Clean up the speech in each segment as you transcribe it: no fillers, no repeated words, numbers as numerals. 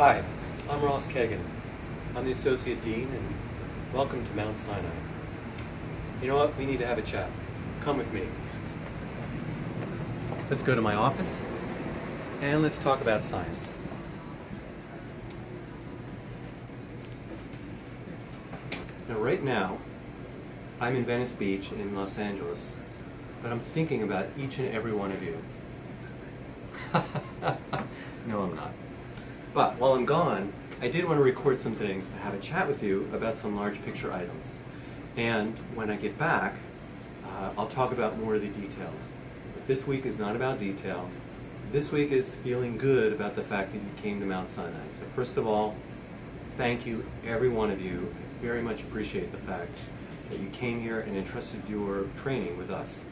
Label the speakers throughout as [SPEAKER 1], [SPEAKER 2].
[SPEAKER 1] Hi, I'm Ross Cagan. I'm the Associate Dean, and welcome to Mount Sinai. You know what? We need to have a chat. Come with me. Let's go to my office, and let's talk about science. Now, right now, I'm in Venice Beach in Los Angeles, but I'm thinking about each and every one of you. No, I'm not. But while I'm gone, I did want to record some things to have a chat with you about some large picture items. And when I get back, I'll talk about more of the details. But this week is not about details. This week is feeling good about the fact that you came to Mount Sinai. So first of all, thank you, every one of you. I very much appreciate the fact that you came here and entrusted your training with us.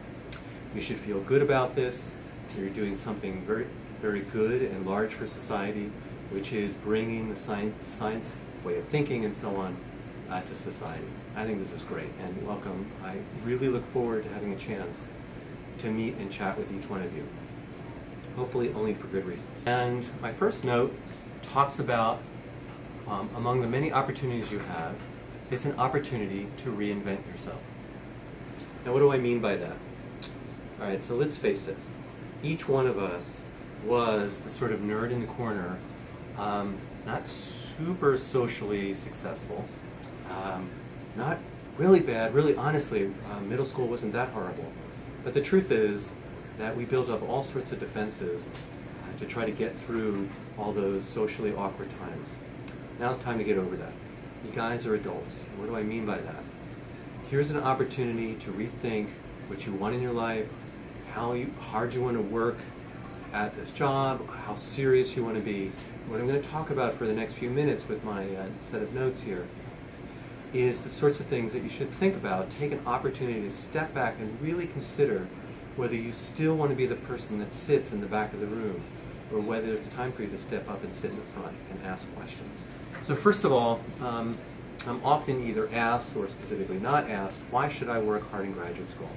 [SPEAKER 1] You should feel good about this. You're doing something very, very good and large for society, which is bringing the science way of thinking and so on to society. I think this is great, and welcome. I really look forward to having a chance to meet and chat with each one of you, hopefully only for good reasons. And my first note talks about, among the many opportunities you have, is an opportunity to reinvent yourself. Now, what do I mean by that? All right, so let's face it. Each one of us was the sort of nerd in the corner, not super socially successful, not really bad, really honestly, middle school wasn't that horrible. But the truth is that we built up all sorts of defenses to try to get through all those socially awkward times. Now it's time to get over that. You guys are adults. What do I mean by that? Here's an opportunity to rethink what you want in your life, how hard you want to work at this job, how serious you want to be. What I'm going to talk about for the next few minutes with my set of notes here is the sorts of things that you should think about. Take an opportunity to step back and really consider whether you still want to be the person that sits in the back of the room, or whether it's time for you to step up and sit in the front and ask questions. So first of all, I'm often either asked or specifically not asked, why should I work hard in graduate school?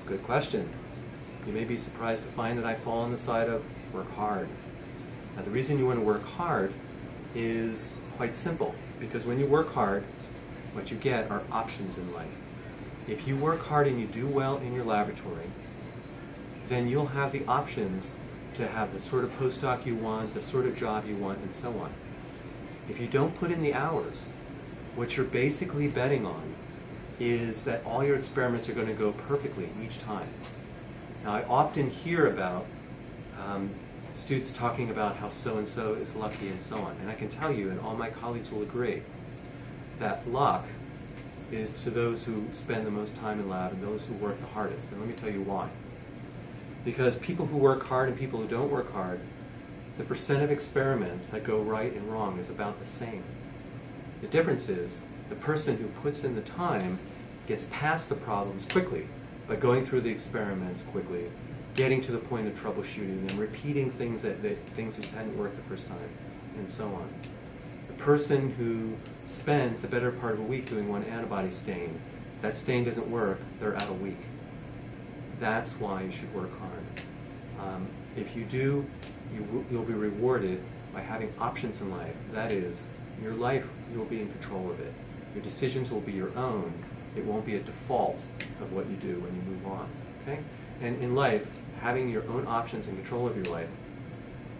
[SPEAKER 1] Good question. You may be surprised to find that I fall on the side of work hard. Now, the reason you want to work hard is quite simple, because when you work hard, what you get are options in life. If you work hard and you do well in your laboratory, then you'll have the options to have the sort of postdoc you want, the sort of job you want, and so on. If you don't put in the hours, what you're basically betting on is that all your experiments are going to go perfectly each time. Now, I often hear about students talking about how so-and-so is lucky and so on. And I can tell you, and all my colleagues will agree, that luck is to those who spend the most time in lab and those who work the hardest. And let me tell you why. Because people who work hard and people who don't work hard, the percent of experiments that go right and wrong is about the same. The difference is the person who puts in the time gets past the problems quickly by going through the experiments quickly, getting to the point of troubleshooting and repeating things that hadn't worked the first time, and so on. The person who spends the better part of a week doing one antibody stain, if that stain doesn't work, they're out a week. That's why you should work hard. If you do, you'll be rewarded by having options in life. That is, your life, you'll be in control of it. Your decisions will be your own. It won't be a default of what you do when you move on. Okay? And in life, having your own options and control of your life,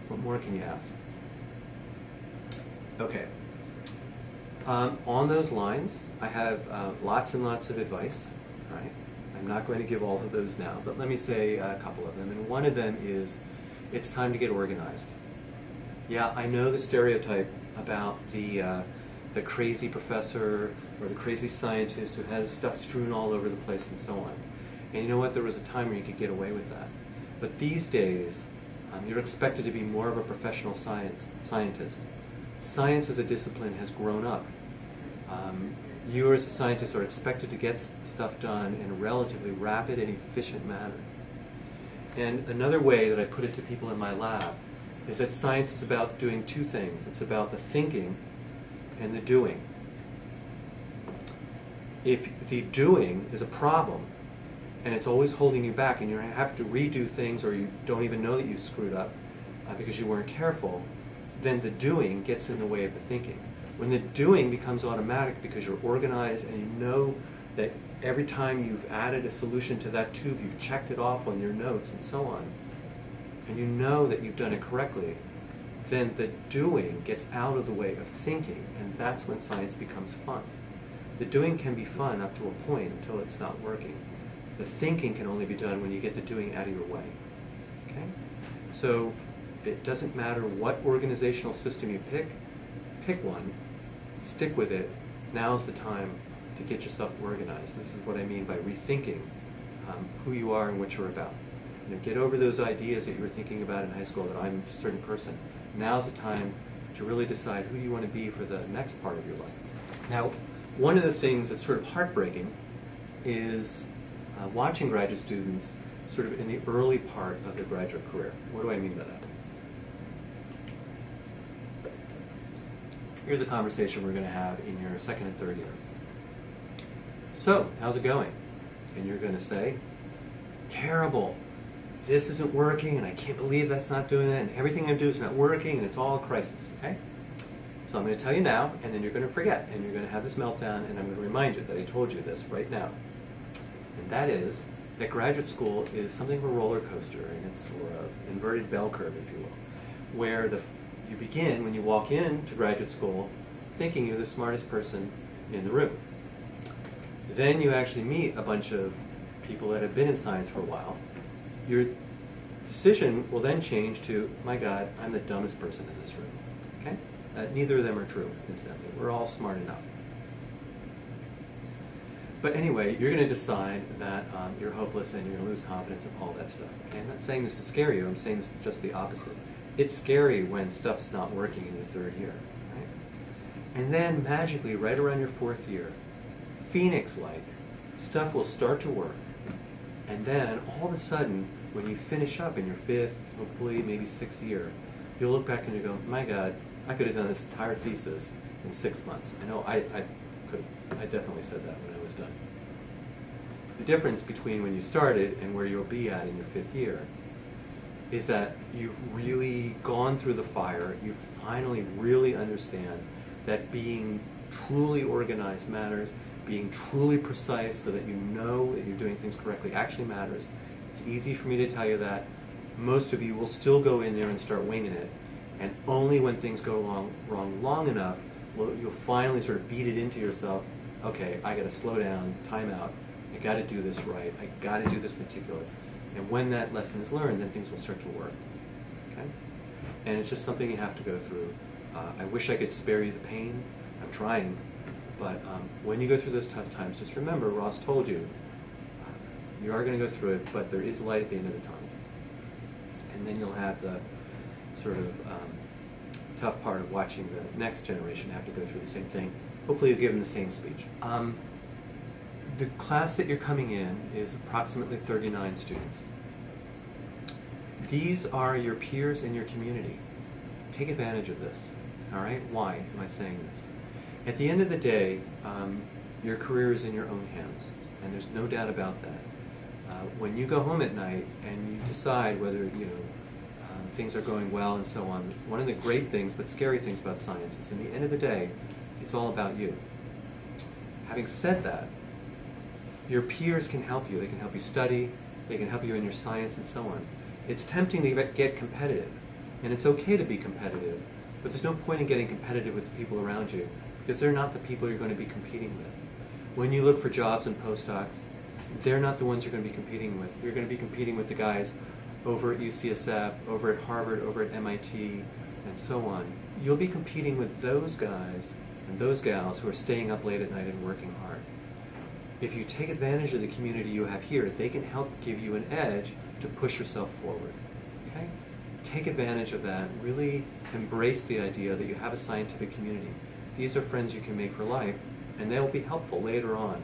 [SPEAKER 1] what more can you ask? Okay. On those lines, I have lots and lots of advice. Right? I'm not going to give all of those now, but let me say a couple of them. And one of them is, it's time to get organized. Yeah, I know the stereotype about the crazy professor or the crazy scientist who has stuff strewn all over the place and so on. And you know what? There was a time where you could get away with that. But these days, you're expected to be more of a professional scientist. Science as a discipline has grown up. You as a scientist are expected to get stuff done in a relatively rapid and efficient manner. And another way that I put it to people in my lab is that science is about doing two things. It's about the thinking and the doing. If the doing is a problem, and it's always holding you back, and you have to redo things, or you don't even know that you screwed up because you weren't careful, then the doing gets in the way of the thinking. When the doing becomes automatic because you're organized and you know that every time you've added a solution to that tube, you've checked it off on your notes and so on, and you know that you've done it correctly, then the doing gets out of the way of thinking, and that's when science becomes fun. The doing can be fun up to a point until it's not working. The thinking can only be done when you get the doing out of your way. Okay? So it doesn't matter what organizational system you pick one, stick with it. Now's the time to get yourself organized. This is what I mean by rethinking who you are and what you're about. Get over those ideas that you were thinking about in high school, that I'm a certain person. Now's the time to really decide who you want to be for the next part of your life. Now, one of the things that's sort of heartbreaking is watching graduate students sort of in the early part of their graduate career. What do I mean by that? Here's a conversation we're going to have in your second and third year. So, how's it going? And you're going to say, terrible. This isn't working, and I can't believe that's not doing that, and everything I do is not working, and it's all a crisis, okay? So I'm going to tell you now, and then you're going to forget, and you're going to have this meltdown, and I'm going to remind you that I told you this right now. And that is that graduate school is something of a roller coaster, and it's or an inverted bell curve, if you will, where you begin when you walk into graduate school thinking you're the smartest person in the room. Then you actually meet a bunch of people that have been in science for a while. Your decision will then change to, my God, I'm the dumbest person in this room. Okay? Neither of them are true, incidentally. We're all smart enough. But anyway, you're going to decide that you're hopeless and you're going to lose confidence and all that stuff. Okay? I'm not saying this to scare you. I'm saying this just the opposite. It's scary when stuff's not working in your third year. Right? And then magically, right around your fourth year, Phoenix-like, stuff will start to work. And then all of a sudden, when you finish up in your fifth, hopefully maybe sixth year, you'll look back and you go, my God, I could have done this entire thesis in 6 months. I know I could. I definitely said that when I was done. The difference between when you started and where you'll be at in your fifth year is that you've really gone through the fire. You finally really understand that being truly organized matters. Being truly precise so that you know that you're doing things correctly actually matters. It's easy for me to tell you that. Most of you will still go in there and start winging it. And only when things go wrong long enough, you'll finally sort of beat it into yourself. Okay, I got to slow down, time out. I got to do this right. I got to do this meticulous. And when that lesson is learned, then things will start to work. Okay? And it's just something you have to go through. I wish I could spare you the pain. I'm trying. But when you go through those tough times, just remember, Ross told you, you are going to go through it, but there is light at the end of the tunnel. And then you'll have the sort of tough part of watching the next generation have to go through the same thing. Hopefully you'll give them the same speech. The class that you're coming in is approximately 39 students. These are your peers in your community. Take advantage of this. All right? Why am I saying this? At the end of the day, your career is in your own hands, and there's no doubt about that. When you go home at night and you decide whether things are going well and so on, one of the great things, but scary things about science is, in the end of the day, it's all about you. Having said that, your peers can help you. They can help you study. They can help you in your science and so on. It's tempting to get competitive, and it's okay to be competitive, but there's no point in getting competitive with the people around you, because they're not the people you're going to be competing with. When you look for jobs and postdocs, they're not the ones you're going to be competing with. You're going to be competing with the guys over at UCSF, over at Harvard, over at MIT, and so on. You'll be competing with those guys and those gals who are staying up late at night and working hard. If you take advantage of the community you have here, they can help give you an edge to push yourself forward. Okay? Take advantage of that. Really embrace the idea that you have a scientific community. These are friends you can make for life, and they will be helpful later on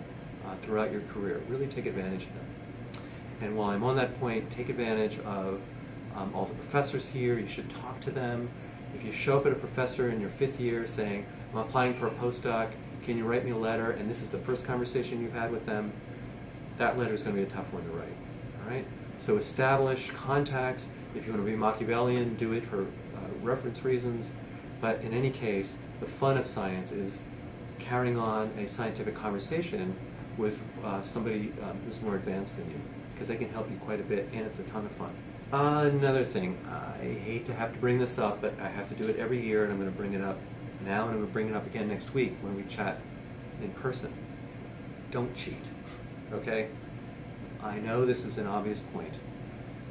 [SPEAKER 1] throughout your career. Really take advantage of them. And while I'm on that point, take advantage of all the professors here. You should talk to them. If you show up at a professor in your fifth year saying, I'm applying for a postdoc, can you write me a letter? And this is the first conversation you've had with them, that letter is going to be a tough one to write. All right? So establish contacts. If you want to be Machiavellian, do it for reference reasons. But in any case, the fun of science is carrying on a scientific conversation with somebody who's more advanced than you, because they can help you quite a bit, and it's a ton of fun. Another thing, I hate to have to bring this up, but I have to do it every year, and I'm going to bring it up now, and I'm going to bring it up again next week when we chat in person. Don't cheat, okay? I know this is an obvious point,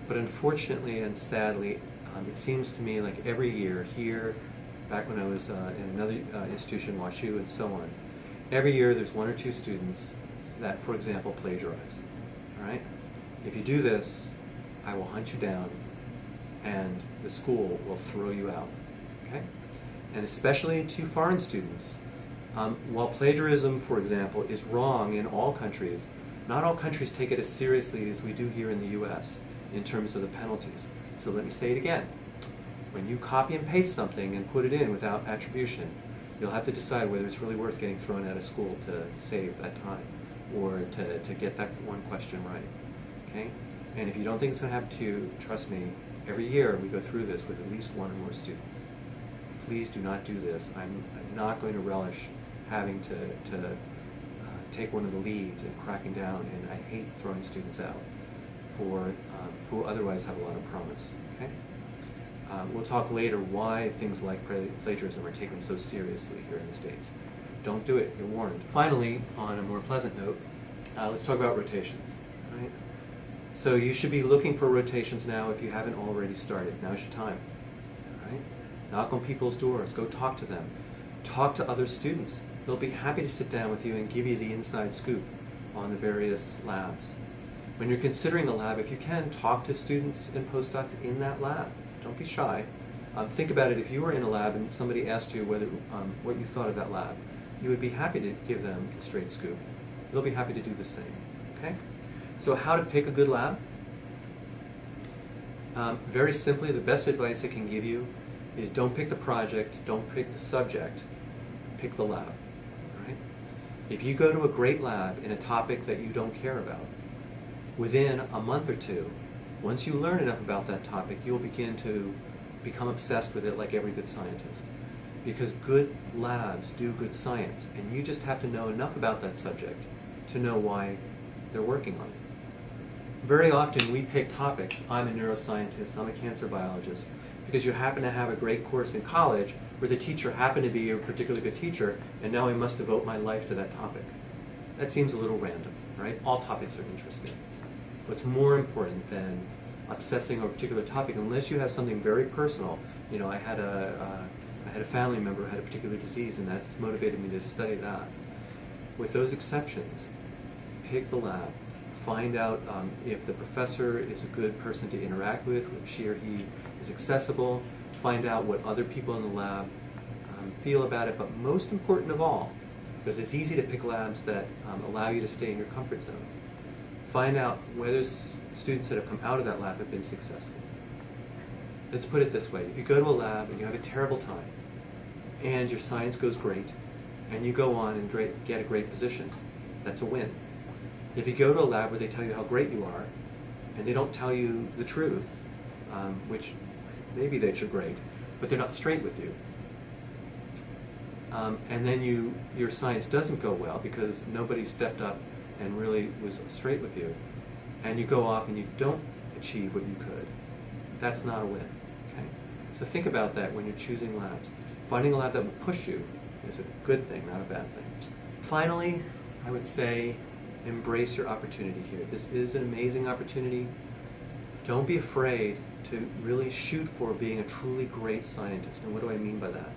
[SPEAKER 1] but unfortunately and sadly, it seems to me like every year here, back when I was in another institution, WashU and so on, every year there's one or two students that, for example, plagiarize, all right? If you do this, I will hunt you down and the school will throw you out, okay? And especially to foreign students. While plagiarism, for example, is wrong in all countries, not all countries take it as seriously as we do here in the US in terms of the penalties. So let me say it again. When you copy and paste something and put it in without attribution, you'll have to decide whether it's really worth getting thrown out of school to save that time or to get that one question right, okay? And if you don't think it's going to happen to you, trust me, every year we go through this with at least one or more students. Please do not do this. I'm not going to relish having to take one of the leads and cracking down, and I hate throwing students out for who otherwise have a lot of promise, okay? We'll talk later why things like plagiarism are taken so seriously here in the States. Don't do it, you're warned. Finally, on a more pleasant note, let's talk about rotations, right? So you should be looking for rotations now if you haven't already started. Now's your time, right? Knock on people's doors, go talk to them. Talk to other students. They'll be happy to sit down with you and give you the inside scoop on the various labs. When you're considering a lab, if you can, talk to students and postdocs in that lab. Don't be shy. Think about it, if you were in a lab and somebody asked you what you thought of that lab, you would be happy to give them the straight scoop. They'll be happy to do the same, okay? So how to pick a good lab? Very simply, the best advice I can give you is don't pick the project, don't pick the subject, pick the lab, right? If you go to a great lab in a topic that you don't care about, within a month or two, once you learn enough about that topic, you'll begin to become obsessed with it like every good scientist. Because good labs do good science, and you just have to know enough about that subject to know why they're working on it. Very often we pick topics, I'm a neuroscientist, I'm a cancer biologist, because you happen to have a great course in college where the teacher happened to be a particularly good teacher, and now I must devote my life to that topic. That seems a little random, right? All topics are interesting. What's more important than obsessing over a particular topic, unless you have something very personal, you know, I had a family member who had a particular disease, and that's motivated me to study that. With those exceptions, pick the lab. Find out if the professor is a good person to interact with, if she or he is accessible. Find out what other people in the lab feel about it, but most important of all, because it's easy to pick labs that allow you to stay in your comfort zone, find out whether students that have come out of that lab have been successful. Let's put it this way. If you go to a lab and you have a terrible time, and your science goes great, and you go on and get a great position, that's a win. If you go to a lab where they tell you how great you are, and they don't tell you the truth, which maybe that you're great, but they're not straight with you, and then your science doesn't go well because nobody stepped up and really was straight with you, and you go off and you don't achieve what you could, that's not a win. Okay? So think about that when you're choosing labs. Finding a lab that will push you is a good thing, not a bad thing. Finally, I would say embrace your opportunity here. This is an amazing opportunity. Don't be afraid to really shoot for being a truly great scientist. And what do I mean by that?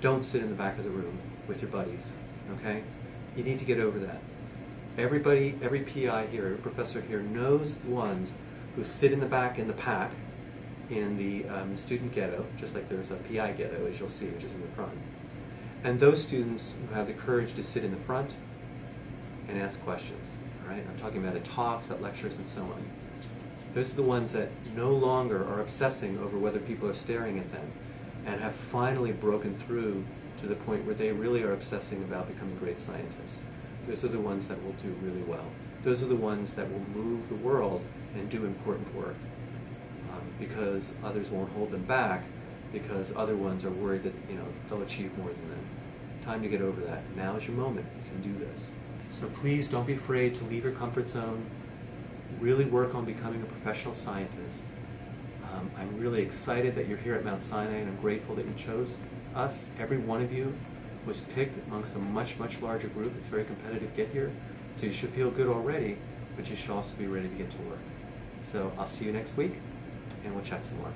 [SPEAKER 1] Don't sit in the back of the room with your buddies, okay? You need to get over that. Everybody, every PI here, every professor here knows the ones who sit in the back in the pack in the student ghetto, just like there's a PI ghetto, as you'll see, which is in the front. And those students who have the courage to sit in the front and ask questions, all right? I'm talking about at talks, at lectures, and so on. Those are the ones that no longer are obsessing over whether people are staring at them and have finally broken through to the point where they really are obsessing about becoming great scientists. Those are the ones that will do really well. Those are the ones that will move the world and do important work because others won't hold them back because other ones are worried that they'll achieve more than them. Time to get over that. Now is your moment. You can do this. So please don't be afraid to leave your comfort zone. Really work on becoming a professional scientist. I'm really excited that you're here at Mount Sinai, and I'm grateful that you chose us. Every one of you was picked amongst a much, much larger group. It's very competitive to get here, so you should feel good already, but you should also be ready to get to work. So I'll see you next week, and we'll chat some more.